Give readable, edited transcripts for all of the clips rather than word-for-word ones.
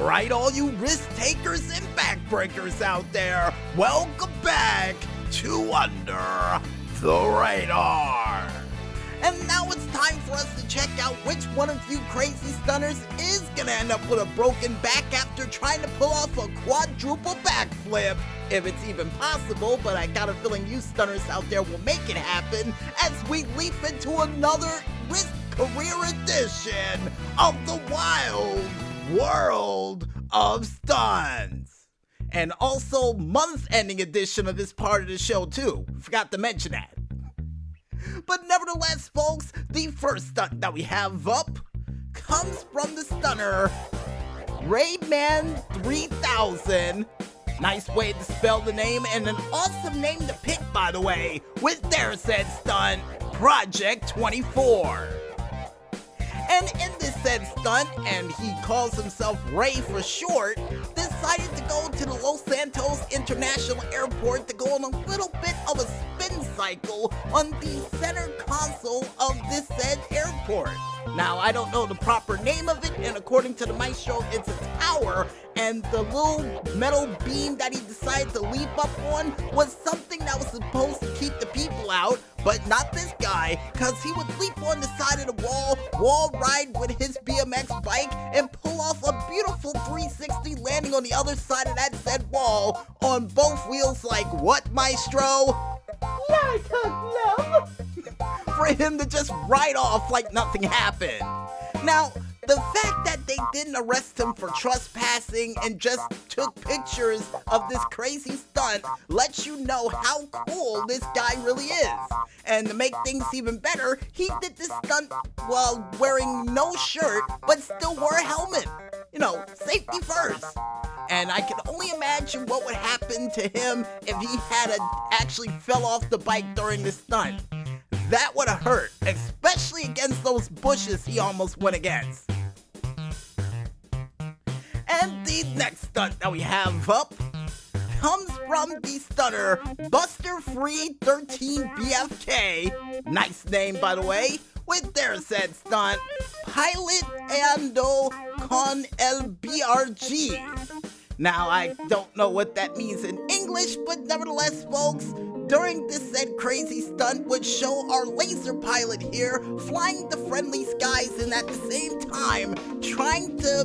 Alright, all you risk takers and backbreakers out there, welcome back to Under the Radar. And now it's time for us to check out which one of you crazy stunners is gonna end up with a broken back after trying to pull off a quadruple backflip. If it's even possible, but I got a feeling you stunners out there will make it happen as we leap into another Risk Career Edition of the Wild World of Stunts. And also month-ending edition of this part of the show too. Forgot to mention that. But nevertheless, folks, the first stunt that we have up comes from the stunner Rayman 3000. Nice way to spell the name and an awesome name to pick, by the way, with their said stunt, Project 24. And in this said stunt, and he calls himself Ray for short, decided to go to the Los Santos International Airport to go on a little bit of a spin cycle on the center console of this said airport. Now, I don't know the proper name of it, and according to the maestro, it's a tower, and the little metal beam that he decided to leap up on was something that was supposed to keep the people out, but not this guy, because he would leap on the side of the wall ride with his BMX bike, and pull off a beautiful 360 landing on the other side of that said wall on both wheels like what, maestro? Like a glove. For him to just ride off like nothing happened. Now, the fact that they didn't arrest him for trespassing and just took pictures of this crazy stunt lets you know how cool this guy really is. And to make things even better, he did this stunt while wearing no shirt but still wore a helmet. You know, safety first. And I can only imagine what would happen to him if he had actually fell off the bike during this stunt. That would have hurt, especially against those bushes he almost went against. And the next stunt that we have up comes from the stunner Buster Free 13 BFK. Nice name, by the way, with their said stunt, Pilot Ando con el BRG. Now, I don't know what that means in English, but nevertheless, folks, during this said crazy stunt would show our laser pilot here flying the friendly skies and at the same time trying to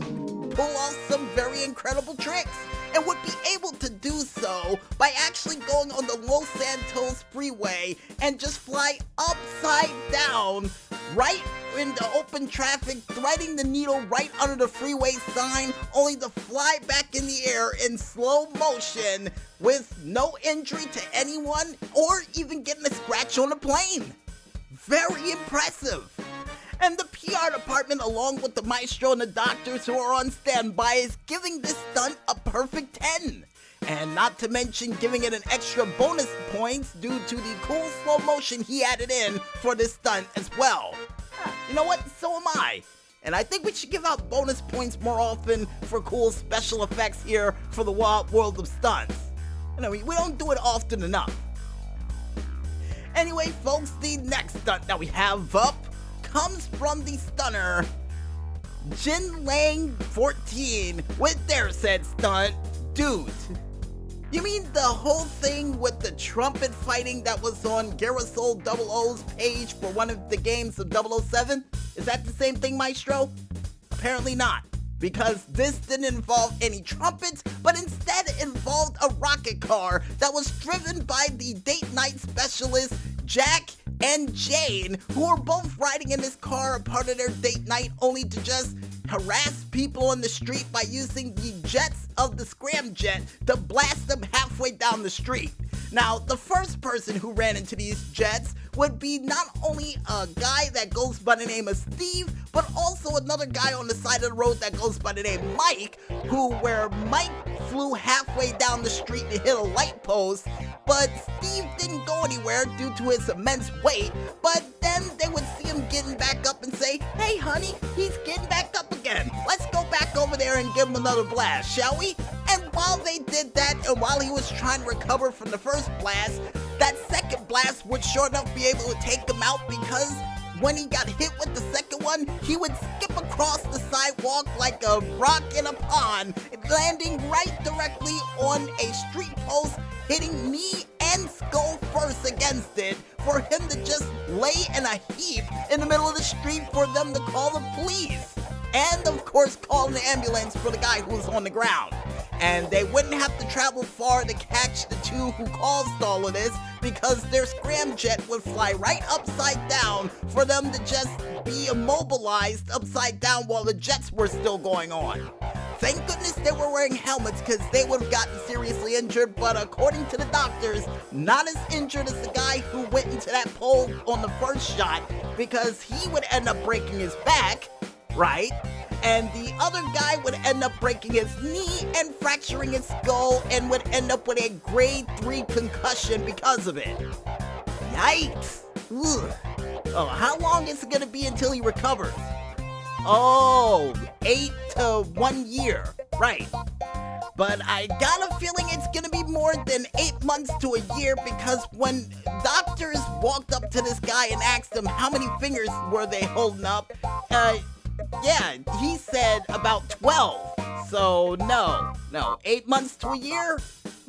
pull off some very incredible tricks, and would be able to do so by actually going on the Los Santos freeway and just fly upside down right into open traffic, threading the needle right under the freeway sign, only to fly back in the air in slow motion with no injury to anyone or even getting a scratch on the plane. Very impressive. And the PR department, along with the maestro and the doctors who are on standby, is giving this stunt a perfect 10. And not to mention giving it an extra bonus points due to the cool slow motion he added in for this stunt as well. You know what? So am I. And I think we should give out bonus points more often for cool special effects here for the Wild World of Stunts. You know, we don't do it often enough. Anyway, folks, the next stunt that we have up comes from the stunner Jin Lang 14 with their said stunt, Dude. You mean the whole thing with the trumpet fighting that was on Garrisol 00's page for one of the games of 007? Is that the same thing, maestro? Apparently not, because this didn't involve any trumpets, but instead involved a rocket car that was driven by the date night specialists Jack and Jane, who were both riding in this car a part of their date night only to just harass people on the street by using the jets of the scramjet to blast them halfway down the street. Now, the first person who ran into these jets would be not only a guy that goes by the name of Steve, but also another guy on the side of the road that goes by the name Mike, where Mike flew halfway down the street to hit a light post, but Steve didn't go anywhere due to his immense weight, but then they would see him getting back up and say, "Hey honey, he's getting back up again. Let's go back over there and give him another blast, shall we?" And while they did that, and while he was trying to recover from the first blast, that second blast would sure enough be able to take him out, because when he got hit with the second one, he would skip across the sidewalk like a rock in a pond, landing right directly on a street post, hitting knee and skull first against it, for him to just lay in a heap in the middle of the street for them to call the police. And of course call an ambulance for the guy who was on the ground. And they wouldn't have to travel far to catch the two who caused all of this, because their scramjet would fly right upside down for them to just be immobilized upside down while the jets were still going on. Thank goodness they were wearing helmets, because they would have gotten seriously injured, but according to the doctors, not as injured as the guy who went into that pole on the first shot, because he would end up breaking his back, right? And the other guy would end up breaking his knee and fracturing his skull and would end up with a grade 3 concussion because of it. Yikes. Ugh. Oh, how long is it going to be until he recovers? Oh, 8 to 1 year. Right. But I got a feeling it's going to be more than 8 months to a year, because when doctors walked up to this guy and asked him how many fingers were they holding up, yeah, he said about 12. So no, 8 months to a year?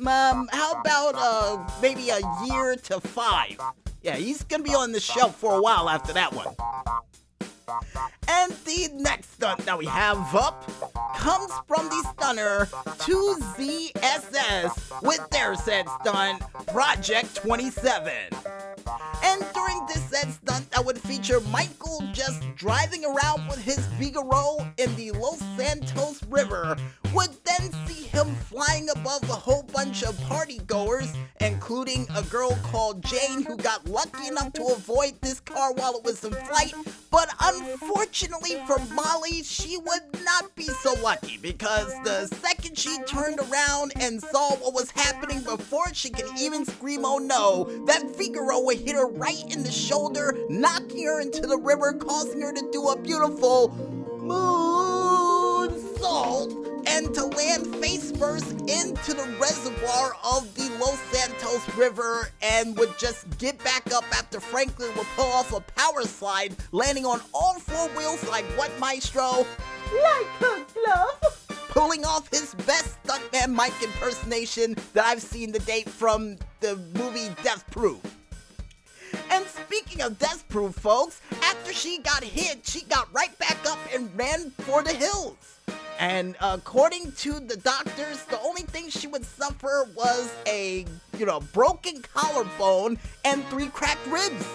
How about maybe a year to 5? Yeah, he's gonna be on the shelf for a while after that one. And the next stunt that we have up comes from the stunner 2ZSS with their said stunt, Project 27. And during this said stunt that would feature Michael just driving around with his Figaro in the Los Santos River, would then see him flying above a whole bunch of party goers, including a girl called Jane who got lucky enough to avoid this car while it was in flight. But unfortunately for Molly, she would not be so lucky, because the second she turned around and saw what was happening, before she could even scream "oh no," that Figaro would hit her right in the shoulder, knocking her into the river, causing her to do a beautiful moonsault and to land face first into the reservoir of the Los Santos River, and would just get back up after Franklin would pull off a power slide, landing on all 4 wheels like what, Maestro? Like a glove. Pulling off his best stuntman Mike impersonation that I've seen to date from the movie Death Proof. And speaking of Death Proof, folks, after she got hit, she got right back up and ran for the hills. And according to the doctors, the only thing she would suffer was a, broken collarbone and 3 cracked ribs.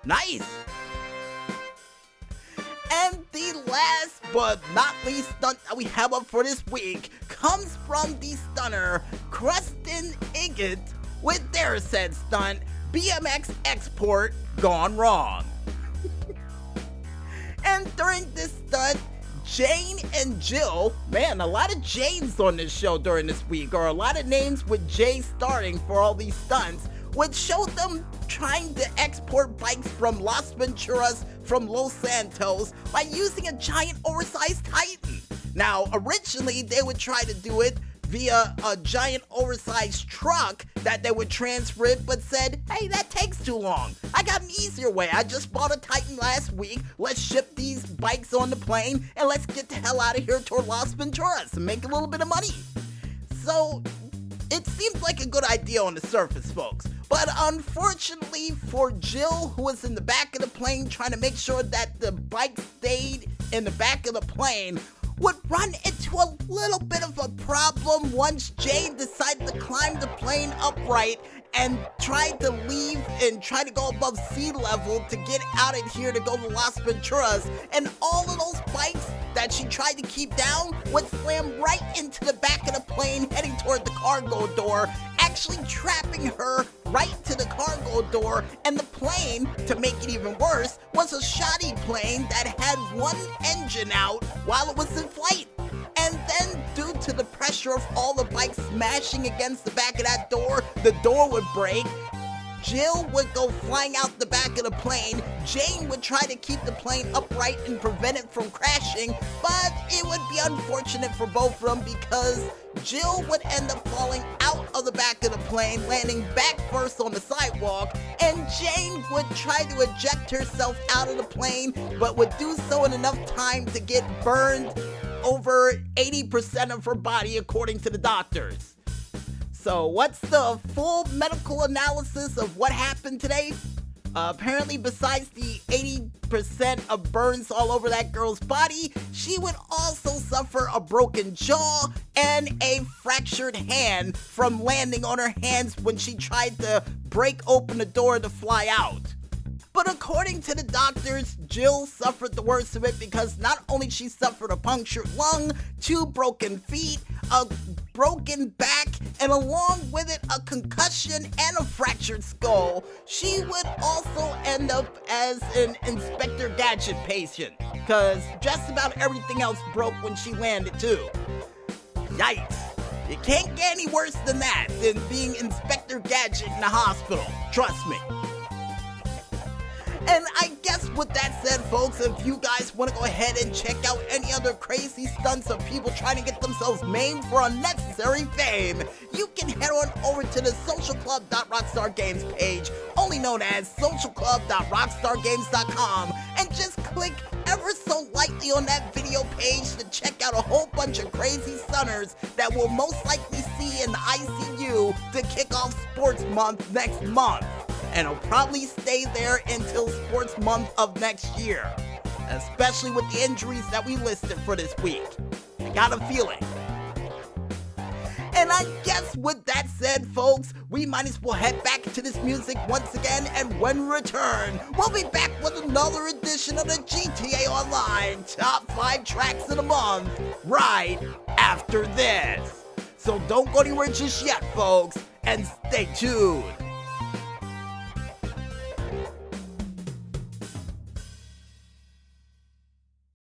Nice. And the last but not least stunt that we have up for this week comes from the stunner Kristen Iggett with their said stunt, BMX Export Gone Wrong. And during this stunt, Jane and Jill, man, a lot of Janes on this show during this week, or a lot of names with J starting for all these stunts, would show them trying to export bikes from Las Venturas from Los Santos by using a giant oversized Titan. Now, originally they would try to do it via a giant oversized truck that they would transfer it, but said, hey, that takes too long. I got an easier way. I just bought a Titan last week. Let's ship these bikes on the plane and let's get the hell out of here toward Las Venturas and make a little bit of money. So it seems like a good idea on the surface, folks. But unfortunately for Jill, who was in the back of the plane trying to make sure that the bike stayed in the back of the plane, would run into a little bit of a problem once Jane decided to climb the plane upright and tried to leave and try to go above sea level to get out of here to go to Las Venturas, and all of those bikes that she tried to keep down would slam right into the back of the plane heading toward the cargo door, actually trapping her right to the cargo door. And the plane, to make it even worse, was a shoddy plane that had one engine out while it was in flight. And then, due to the pressure of all the bikes smashing against the back of that door, the door would break. Jill would go flying out the back of the plane. Jane would try to keep the plane upright and prevent it from crashing, but it would be unfortunate for both of them because Jill would end up falling out of the back of the plane, landing back first on the sidewalk, and Jane would try to eject herself out of the plane, but would do so in enough time to get burned over 80% of her body, according to the doctors. So what's the full medical analysis of what happened today? Apparently, besides the 80% of burns all over that girl's body, she would also suffer a broken jaw and a fractured hand from landing on her hands when she tried to break open the door to fly out. But according to the doctors, Jill suffered the worst of it because not only she suffered a punctured lung, 2 broken feet, a broken back, and along with it a concussion and a fractured skull, she would also end up as an Inspector Gadget patient, because just about everything else broke when she landed too. Yikes. You can't get any worse than that, than being Inspector Gadget in the hospital. Trust me. And I guess with that said, folks, if you guys want to go ahead and check out any other crazy stunts of people trying to get themselves maimed for unnecessary fame, you can head on over to the socialclub.rockstargames page, only known as socialclub.rockstargames.com, and just click ever so lightly on that video page to check out a whole bunch of crazy stunners that we'll most likely see in the ICU to kick off Sports Month next month. And it'll probably stay there until Sports Month of next year, especially with the injuries that we listed for this week. I got a feeling. And I guess with that said, folks, we might as well head back to this music once again, and when we return, we'll be back with another edition of the GTA Online Top 5 Tracks of the Month right after this. So don't go anywhere just yet, folks, and stay tuned.